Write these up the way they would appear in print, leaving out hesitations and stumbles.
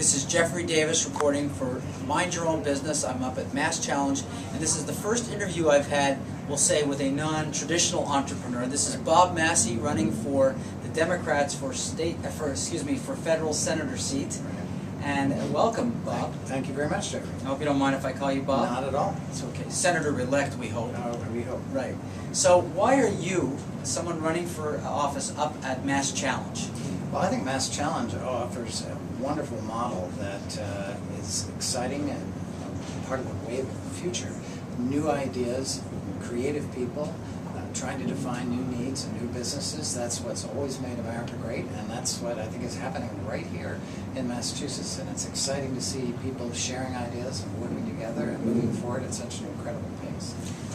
This is Jeffrey Davis reporting for Mind Your Own Business. I'm up at Mass Challenge, and this is the first interview I've had, we'll say, with a non-traditional entrepreneur. This is BobMassie running for the Democrats for federal senator seat. And welcome, Bob. Thank you very much, Jeffrey. I hope you don't mind if I call you Bob. Not at all. It's okay. Senator-elect, we hope. We hope. Right. So why are you, someone running for office, up at Mass Challenge? Well, I think Mass Challenge offers a wonderful model that is exciting and part of the wave of the future. New ideas, creative people, trying to define new needs and new businesses. That's what's always made America great, and that's what I think is happening right here in Massachusetts. And it's exciting to see people sharing ideas and working together and moving forward at such an incredible pace.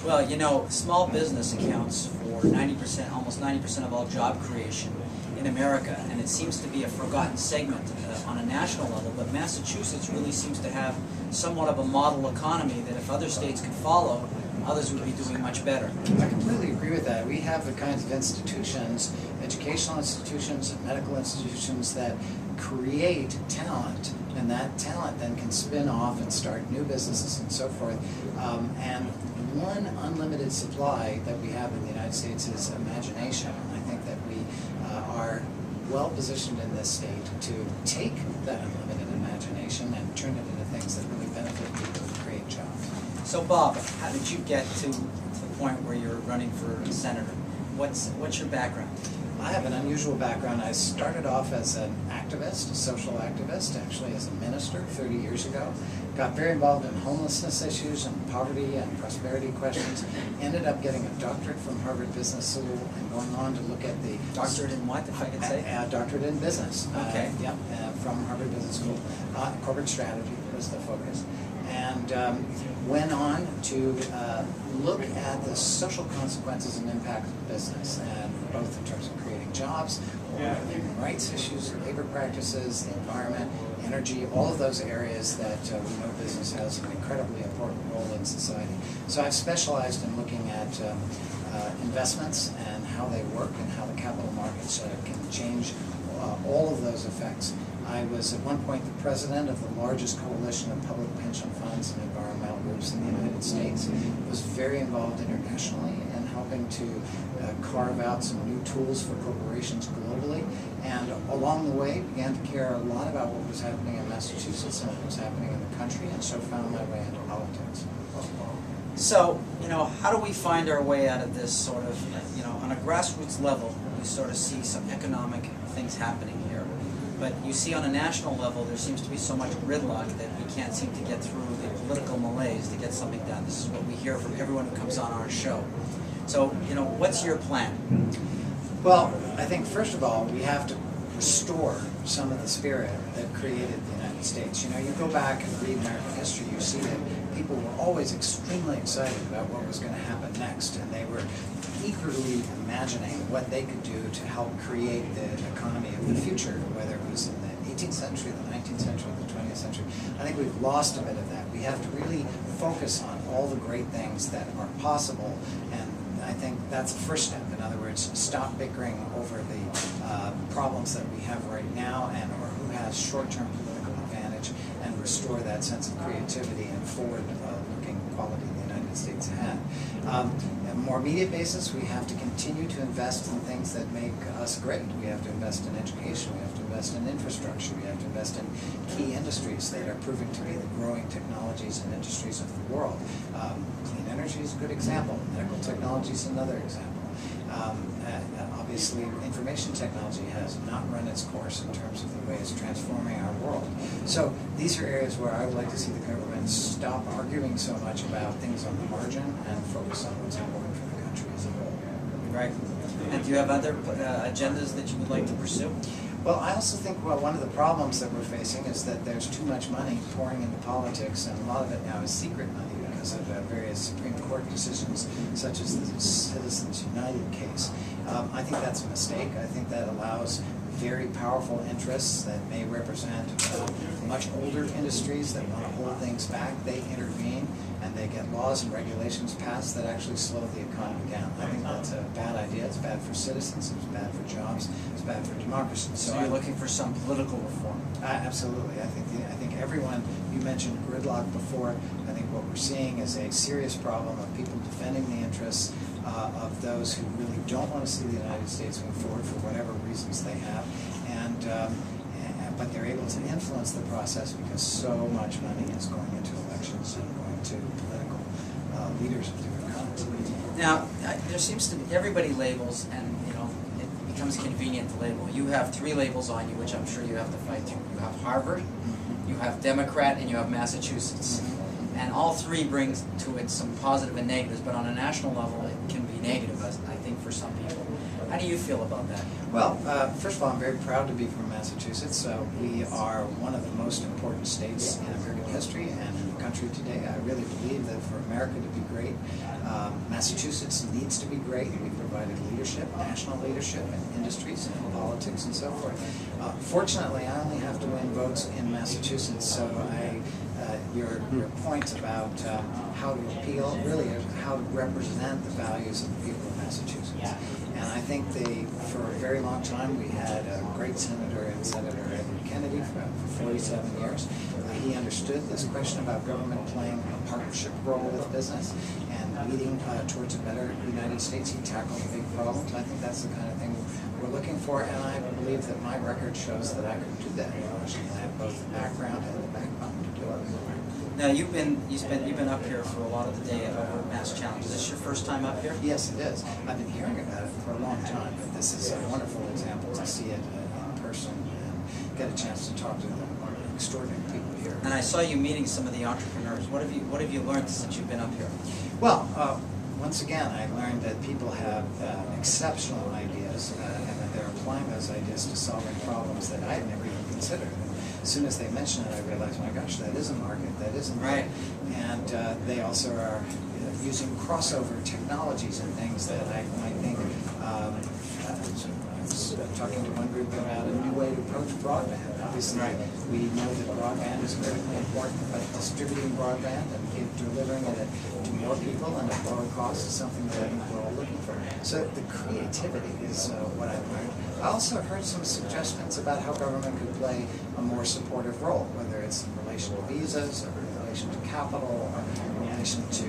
Well, you know, small business accounts for 90%, almost 90% of all job creation in America, and it seems to be a forgotten segment on a national level, but Massachusetts really seems to have somewhat of a model economy that if other states could follow, others would be doing much better. I completely agree with that. We have the kinds of institutions, educational institutions and medical institutions that create talent, and that talent then can spin off and start new businesses and so forth. And one unlimited supply that we have in the United States is imagination. I think that we are well positioned in this state to take that unlimited imagination and turn it into things that really benefit people and create jobs. So Bob, how did you get to the point where you're running for senator? What's your background? I have an unusual background. I started off as an activist, a social activist, actually as a minister 30 years ago. Got very involved in homelessness issues and poverty and prosperity questions. Ended up getting a doctorate from Harvard Business School and going on to look at the... Doctorate in what, if I could say? Doctorate in business. Okay. From Harvard Business School. Corporate strategy was the focus. And went on to look at the social consequences and impact of business, and both in terms of creating jobs, or human rights issues, labor practices, the environment, energy, all of those areas that we know business has an incredibly important role in society. So I've specialized in looking at investments and how they work and how the capital markets can change all of those effects. I was at one point the president of the largest coalition of public pension funds and environmental groups in the United States. Was very involved internationally in helping to carve out some new tools for corporations globally, and along the way began to care a lot about what was happening in Massachusetts and what was happening in the country, and so found my way into politics. So, you know, how do we find our way out of this sort of, you know, on a grassroots level, we sort of see some economic things happening here. But you see on a national level, there seems to be so much gridlock that we can't seem to get through the political malaise to get something done. This is what we hear from everyone who comes on our show. So, you know, what's your plan? Well, I think first of all, we have to restore some of the spirit that created the United States. You know, you go back and read American history, you see that people were always extremely excited about what was going to happen next, and they were eagerly imagining what they could do to help create the economy of the future, whether it was in the 18th century, the 19th century, the 20th century. I think we've lost a bit of that. We have to really focus on all the great things that are possible, and I think that's the first step. In other words, stop bickering over the problems that we have right now and or who has short-term political advantage, and restore that sense of creativity and forward-looking quality the United States had. On a more immediate basis, we have to continue to invest in things that make us great. We have to invest in education, we have to invest in infrastructure, we have to invest in key industries that are proving to be the growing technologies and industries of the world. Clean energy is a good example. Medical technology is another example. Obviously, information technology has not run its course in terms of the way it's transforming our world. So these are areas where I would like to see the government stop arguing so much about things on the margin and focus on what's important for the country as a whole. Right. And do you have other agendas that you would like to pursue? Well, I also think one of the problems that we're facing is that there's too much money pouring into politics, and a lot of it now is secret money because of various Supreme Court decisions, such as the Citizens United case. I think that's a mistake. I think that allows very powerful interests that may represent much older industries that want to hold things back, they intervene and they get laws and regulations passed that actually slow the economy down. I think that's a bad idea. It's bad for citizens, it's bad for jobs, it's bad for democracy. So you're looking for some political reform? Absolutely. I think everyone, you mentioned gridlock before, I think what we're seeing is a serious problem of people defending the interests of those who really don't want to see the United States move forward for whatever reasons they have, but they're able to influence the process because so much money is going into elections and going to political leaders of different kinds. Now, there seems to be, everybody labels, and it becomes convenient to label. You have 3 labels on you, which I'm sure you have to fight through. You have Harvard, you have Democrat, and you have Massachusetts. And all 3 brings to it some positive and negatives, but on a national level it can be negative, I think, for some people. How do you feel about that? Well, first of all, I'm very proud to be from Massachusetts. We are one of the most important states in American history and in the country today. I really believe that for America to be great, Massachusetts needs to be great. We provided leadership, national leadership in industries and in politics and so forth. Fortunately, I only have to win votes in Massachusetts, so your point about how to appeal really is how to represent the values of the people of Massachusetts. And I think for a very long time we had a great senator and Senator Edward Kennedy for 47 years. He understood this question about government playing a partnership role with business and leading towards a better United States. He tackled big problems. I think that's the kind of thing we're looking for, and I believe that my record shows that I can do that in Washington. I have both the background and the backbone to do it. Now you've been up here for a lot of the day over Mass Challenge. Is this your first time up here? Yes, it is. I've been hearing about it for a long time, but this is a wonderful example to see it in person and get a chance to talk to the extraordinary people here. And I saw you meeting some of the entrepreneurs. What have you learned since you've been up here? Well, once again, I learned that people have exceptional ideas and that they're applying those ideas to solving problems that I had never even considered. As soon as they mention it, I realized, my gosh, that is a market, that is a market. Right. And they also are using crossover technologies and things that I might think. I was talking to one group about a new way to approach broadband. Obviously, we know that broadband is critically important, but distributing broadband and delivering it to more people and at lower cost is something that I think we're all looking for. So the creativity is what I've learned. I also heard some suggestions about how government could play a more supportive role, whether it's in relation to visas, or in relation to capital, or in relation to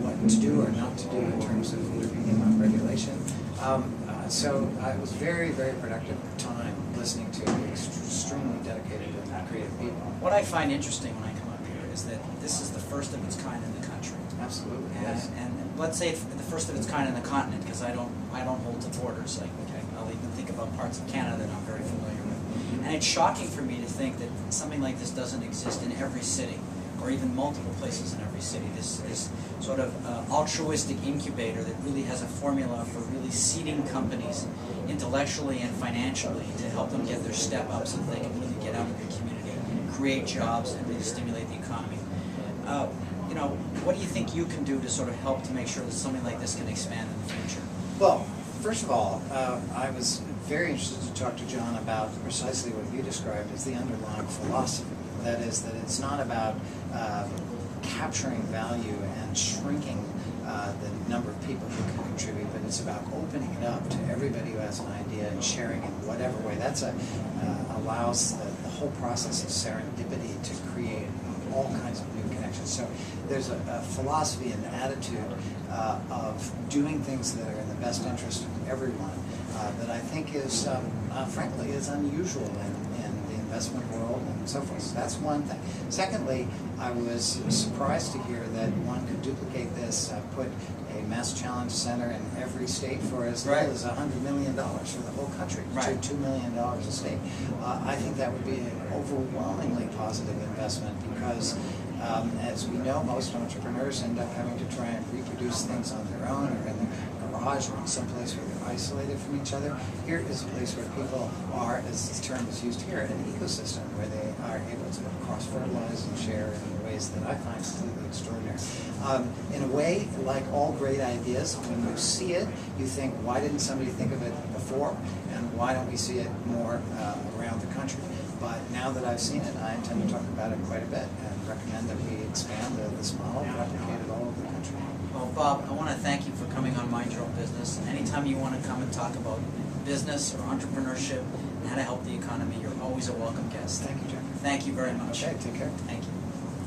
what to do or not to do in terms of intervening on regulation. So it was very, very productive time listening to extremely dedicated and creative people. What I find interesting when I come up here is that this is the first of its kind in the country. Absolutely, yes. And let's say it's the first of its kind in the continent, because I don't hold to borders. Like, I'll even think about parts of Canada that I'm very familiar with. And it's shocking for me to think that something like this doesn't exist in every city, or even multiple places in every city. This sort of altruistic incubator that really has a formula for really seeding companies intellectually and financially to help them get their step up so that they can really get out of the community, create jobs, and really stimulate the economy. What do you think you can do to sort of help to make sure that something like this can expand in the future? Well, first of all, I was very interested to talk to John about precisely what you described as the underlying philosophy. That is, that it's not about capturing value and shrinking the number of people who can contribute, but it's about opening it up to everybody who has an idea and sharing it in whatever way. That's allows the whole process of serendipity to create all kinds of new connections. So there's a philosophy and attitude of doing things that are in the best interest of everyone that I think is, frankly, is unusual in the investment world and so forth. So that's one thing. Secondly, I was surprised to hear that one could duplicate this, put a Mass Challenge Center in every state for as little as $100 million for the whole country, $2 million a state. I think that would be an overwhelmingly positive investment because, as we know, most entrepreneurs end up having to try and reproduce things on their own or in their garage or in some place where they're isolated from each other. Here is a place where people are, as the term is used here, an ecosystem where they are able to cross-fertilize and share in ways that I find completely extraordinary. In a way, like all great ideas, when you see it, you think, why didn't somebody think of it before? And why don't we see it more around the country? But now that I've seen it, I intend to talk about it quite a bit and recommend that we expand this model and replicate it all over the country. Well, Bob, I want to thank you for coming on Mind Your Own Business. And anytime you want to come and talk about business or entrepreneurship and how to help the economy, you're always a welcome guest. Thank you, Jeff. Thank you very much. Okay, take care. Thank you.